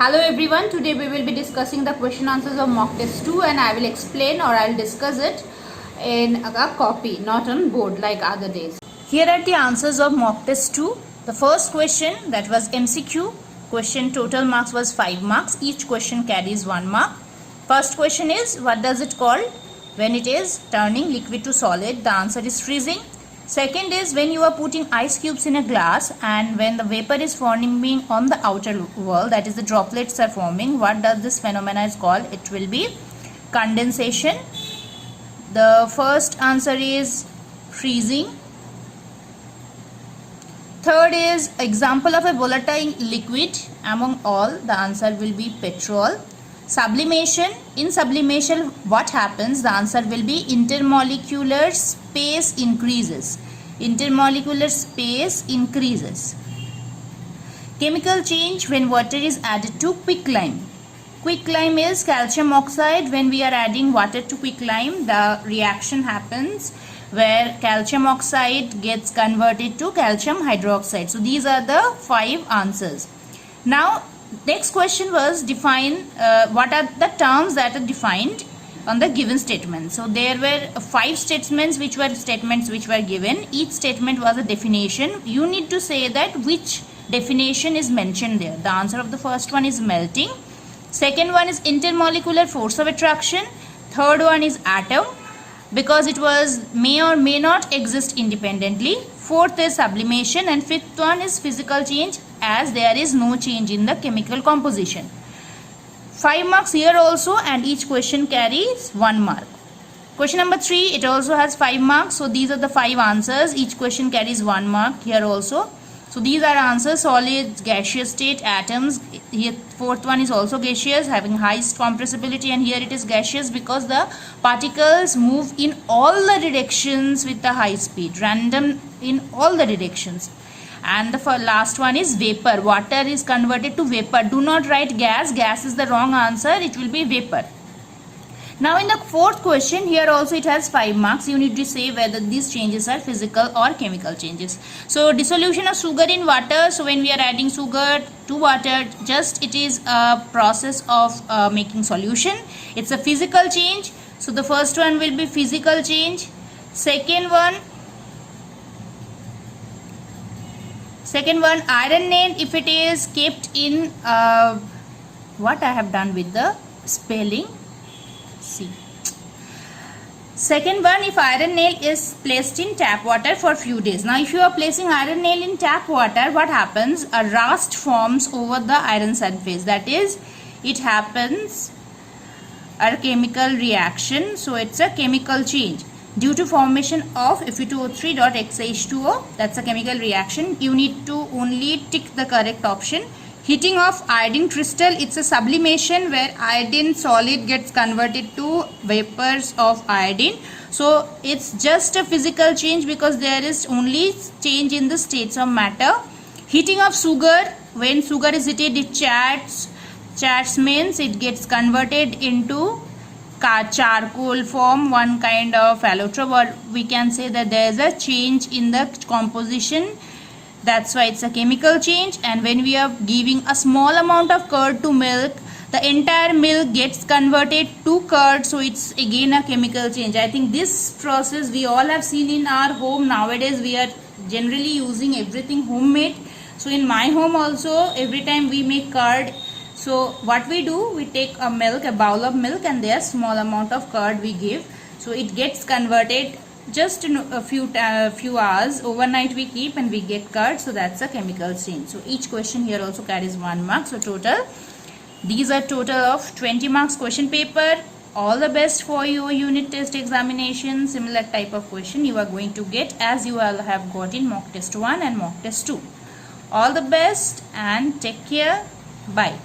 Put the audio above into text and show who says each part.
Speaker 1: Hello everyone, today we will be discussing the question answers of mock test 2 and I will explain or I will discuss it in a copy, not on board like other days. Here are the answers of mock test 2. The first question, that was MCQ. Question total marks was 5 marks. Each question carries 1 mark. First question is, what does it called when it is turning liquid to solid? The answer is freezing. Second is, when you are putting ice cubes in a glass and when the vapor is forming on the outer wall, that is the droplets are forming, what does this phenomena is called? It will be condensation. The first answer is freezing. Third is, example of a volatile liquid among all, the answer will be petrol. Sublimation, in sublimation what happens? The answer will be intermolecular space increases. Intermolecular space increases. Chemical change, when water is added to quicklime. Quicklime is calcium oxide. When we are adding water to quicklime, the reaction happens where calcium oxide gets converted to calcium hydroxide. So these are the 5 answers. Now next question was, define what are the terms that are defined on the given statement. So there were 5 statements which were given. Each statement was a definition. You need to say that which definition is mentioned there. The answer of the first one is melting. Second one is intermolecular force of attraction. Third one is atom, because it was may or may not exist independently. Fourth is sublimation, and fifth one is physical change, as there is no change in the chemical composition. 5 marks here also, and each question carries 1 mark. Question number 3, it also has 5 marks. So these are the 5 answers. Each question carries 1 mark here also. So these are answers: solid, gaseous state, atoms. Here fourth one is also gaseous, having highest compressibility, and here it is gaseous because the particles move in all the directions with the high speed, random in all the directions. And the last one is vapor. Water is converted to vapor. Do not write gas. Gas is the wrong answer. It will be vapor. Now in the fourth question, here also it has 5 marks. You need to say whether these changes are physical or chemical changes. So dissolution of sugar in water. So when we are adding sugar to water, just it is a process of making solution. It's a physical change. So the first one will be physical change. Second one, iron nail, if it is kept in what I have done with the spelling. See. Second one, if iron nail is placed in tap water for few days. Now if you are placing iron nail in tap water, what happens? A rust forms over the iron surface. That is, it happens a chemical reaction. So it's a chemical change due to formation of Fe2O3.XH2O. That's a chemical reaction. You need to only tick the correct option. Heating of iodine crystal, it's a sublimation where iodine solid gets converted to vapors of iodine. So it's just a physical change because there is only change in the states of matter. Heating of sugar, when sugar is heated, it chats. Chats means it gets converted into charcoal form, one kind of allotrope, or we can say that there is a change in the composition. That's why it's a chemical change. And when we are giving a small amount of curd to milk, the entire milk gets converted to curd. So it's again a chemical change. I think this process we all have seen in our home. Nowadays we are generally using everything homemade. So in my home also, every time we make curd, so what we do, we take a milk, a bowl of milk, and there small amount of curd we give. So it gets converted just in a few hours. Overnight we keep and we get curd. So that's a chemical change. So each question here also carries 1 mark. So total, these are total of 20 marks question paper. All the best for your unit test examination. Similar type of question you are going to get as you all have got in mock test 1 and mock test 2. All the best and take care. Bye.